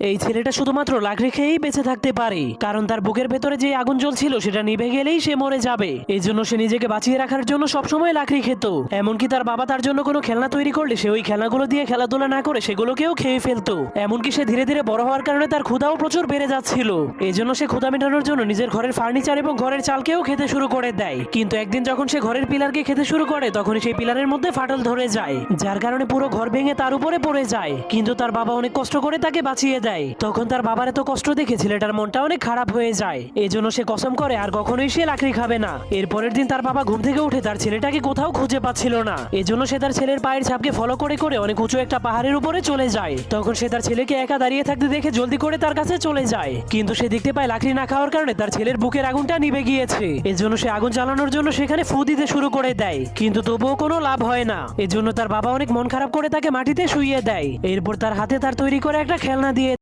এই ছেলেটা শুধুমাত্র লাকড়ি খেয়েই বেঁচে থাকতে পারে, কারণ তার বুকের ভেতরে যে আগুন জ্বলছিল সেটা নিভে গেলেই সে মরে যাবে। এই জন্য সে নিজেকে বাঁচিয়ে রাখার জন্য সবসময় লাকড়ি খেত। এমনকি তার বাবা তার জন্য কোনো খেলনা তৈরি করলে সে ওই খেলনাগুলো দিয়ে খেলাধুলা না করে সেগুলোকেও খেয়ে ফেলতো। এমনকি সে ধীরে ধীরে বড় হওয়ার কারণে তার ক্ষুধাও প্রচুর বেড়ে যাচ্ছিল। এই জন্য সে ক্ষুধা মেটানোর জন্য নিজের ঘরের ফার্নিচার এবং ঘরের চালকেও খেতে শুরু করে দেয়। কিন্তু একদিন যখন সে ঘরের পিলারকে খেতে শুরু করে তখন সেই পিলারের মধ্যে ফাটল ধরে যায়, যার কারণে পুরো ঘর ভেঙে তার উপরে পড়ে যায়। কিন্তু তার বাবা অনেক কষ্ট করে তাকে বাঁচিয়ে দেয়। তখন তার বাবার এত কষ্ট দেখে ছেলেটার মনটা অনেক খারাপ হয়ে যায়। এই জন্য সে কসম করে আর কখনোই সে লাকড়ি খাবে না। এর পরের দিন তার বাবা ঘুম থেকে উঠে তার ছেলেটাকে কোথাও খুঁজে পাচ্ছিল না। এজন্য সে তার ছেলের পায়ের ছাপকে ফলো করে করে অনেক উঁচু একটা পাহাড়ের উপরে চলে যায়। তখন সে তার ছেলেকে একা দাঁড়িয়ে থাকতে দেখে জলদি করে তার কাছে চলে যায়। কিন্তু সে দেখতে পায় লাকড়ি না খাওয়ার কারণে তার ছেলের বুকের আগুনটা নিভে গিয়েছে। এজন্য সে আগুন জ্বালানোর জন্য সেখানে ফু দিতে শুরু করে দেয়, কিন্তু তবুও কোনো লাভ হয় না। এজন্য তার বাবা অনেক মন খারাপ করে তাকে মাটিতে শুইয়ে দেয়। এরপর তার হাতে তার তৈরি করে একটা খেলনা দিয়ে